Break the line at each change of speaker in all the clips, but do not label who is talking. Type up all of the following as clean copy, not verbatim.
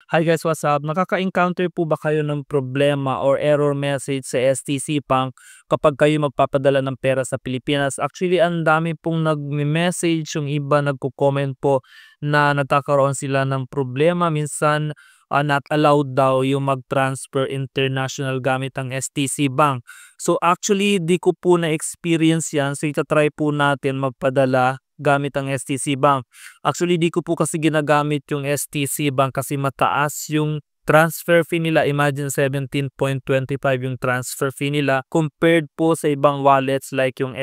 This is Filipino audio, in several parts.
Hi guys, what's up? Nakaka-encounter po ba kayo ng problema or error message sa STC Bank kapag kayo magpapadala ng pera sa Pilipinas? Actually, ang dami pong nagme-message, yung iba nagko-comment po na nagkakaroon sila ng problema. Minsan, not allowed daw yung mag-transfer international gamit ang STC Bank. So actually, di ko po na-experience yan. So itatry po natin magpadala gamit ang STC Bank. Actually, di ko po kasi ginagamit yung STC Bank kasi mataas yung transfer fee nila. Imagine 17.25 yung transfer fee nila compared po sa ibang wallets like yung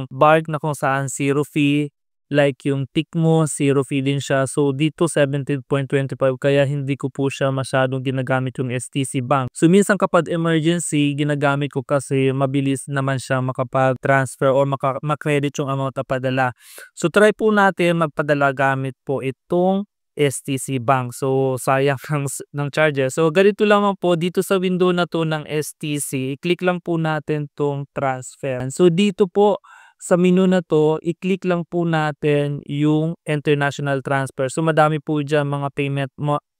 Bark na kung saan zero fee, like yung Tikmo, zero fee din siya. So dito 17.25 kaya hindi ko po siya masyadong ginagamit yung STC Bank. So minsan kapag emergency, ginagamit ko kasi mabilis naman siya makapag-transfer or makredit yung amount na padala. So try po natin magpadala gamit po itong STC Bank. So sayang ng charges. So ganito lamang po dito sa window na to ng STC, click lang po natin tong transfer. So dito po sa menu na to, i-click lang po natin yung international transfer. So madami po dyan mga payment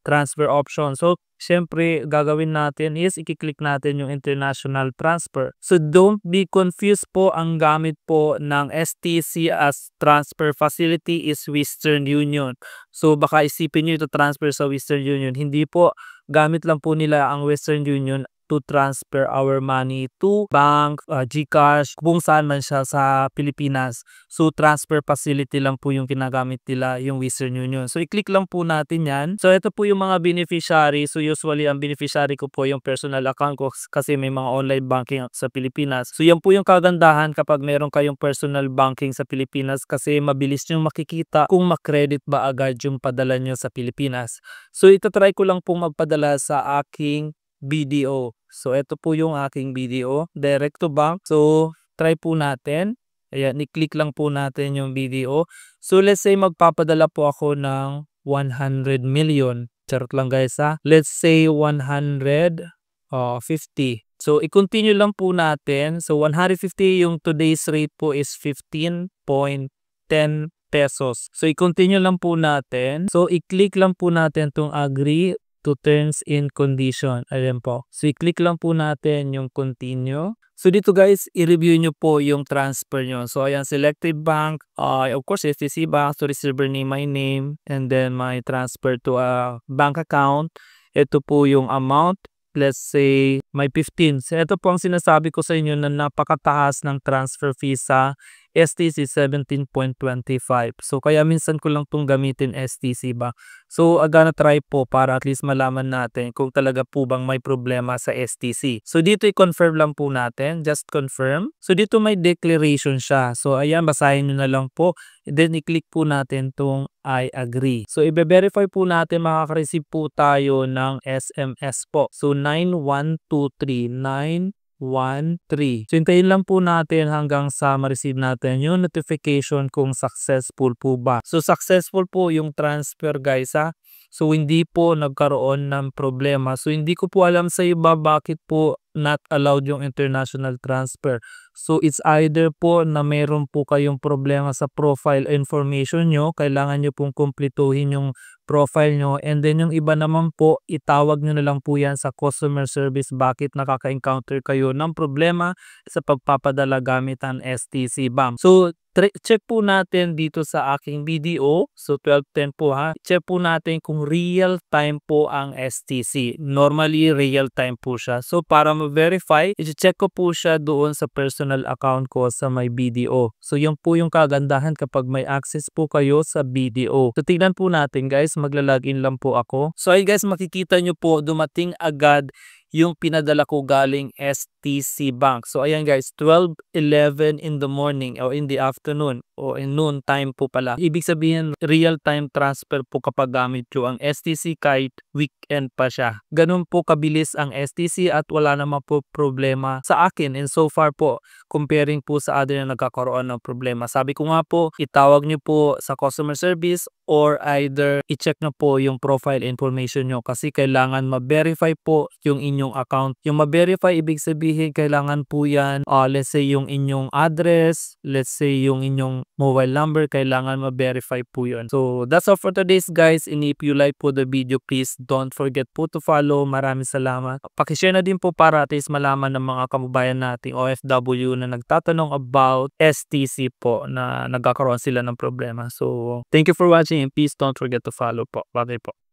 transfer option. So syempre gagawin natin is i-click natin yung international transfer. So don't be confused po, ang gamit po ng STC as transfer facility is Western Union. So baka isipin nyo ito transfer sa Western Union. Hindi po, gamit lang po nila ang Western Union to transfer our money to bank, GCash, kung saan man siya sa Pilipinas. So transfer facility lang po yung ginagamit nila, yung Western Union. So i-click lang po natin yan. So ito po yung mga beneficiary. So usually ang beneficiary ko po yung personal account ko kasi may mga online banking sa Pilipinas. So yan po yung kagandahan kapag meron kayong personal banking sa Pilipinas kasi mabilis nyo makikita kung makredit ba agad yung padala nyo sa Pilipinas. So itatry ko lang pong magpadala sa aking BDO. So ito po yung aking BDO, direct to bank. So try po natin. Ayan, i-click lang po natin yung BDO. So let's say magpapadala po ako ng 100 million. Charot lang guys ha. Let's say 150. So i-continue lang po natin. So 150 yung today's rate po is 15.10 pesos. So i-continue lang po natin. So i-click lang po natin tong agree to terms and condition. Ayan po. So i-click lang po natin yung continue. So dito guys, i-review nyo po yung transfer nyo. So ayan, selected bank, of course STC Bank, so receiver name, my name, and then my transfer to a bank account. Ito po yung amount. Let's say may 15. So ito po ang sinasabi ko sa inyo na napakataas ng transfer fee sa STC 17.25. So kaya minsan ko lang itong gamitin STC ba. So gonna try po para at least malaman natin kung talaga po bang may problema sa STC. So dito i-confirm lang po natin, just confirm. So dito may declaration siya. So ayan, basahin nyo na lang po. Then i-click po natin tong I agree. So i-verify po natin, makaka-receive po tayo ng SMS po. So 9123913. So hintayin lang po natin hanggang sa ma-receive natin yung notification kung successful po ba. So successful po yung transfer guys ha. So hindi po nagkaroon ng problema. So hindi ko po alam sa iba bakit po not allowed yung international transfer. So it's either po na meron po kayong problema sa profile information nyo, kailangan nyo pong kumpletuhin yung profile nyo, and then yung iba naman po, itawag nyo na lang po yan sa customer service bakit nakaka-encounter kayo ng problema sa pagpapadala gamit ang STC Bank. So check po natin dito sa aking BDO. So 1210 po ha. Check po natin kung real time po ang STC. Normally real time po siya. So para ma-verify, i-check ko po siya doon sa personal account ko sa my BDO. So yun po yung kagandahan kapag may access po kayo sa BDO. So tingnan po natin guys, magla-login lang po ako. So ay guys, makikita nyo po dumating agad yung pinadala ko galing STC Bank. So ayan guys, 12:11 in the morning or in the afternoon o in noon time po pala. Ibig sabihin real time transfer po kapag gamit nyo ang STC kahit weekend pa siya. Ganun po kabilis ang STC at wala naman po problema sa akin, and so far po comparing po sa other na nagkakaroon ng problema. Sabi ko nga po, itawag nyo po sa customer service or either i-check na po yung profile information nyo kasi kailangan ma-verify po yung inyong account. Yung ma-verify, ibig sabihin kailangan po yan, let's say yung inyong address, let's say yung inyong mobile number, kailangan ma-verify po yun. So, that's all for today's guys, and if you like po the video, please don't forget po to follow. Maraming salamat. Pakishare na din po para at least malaman ng mga kababayan nating OFW na nagtatanong about STC po na nagkakaroon sila ng problema. So, thank you for watching and please don't forget to follow po. Bye po.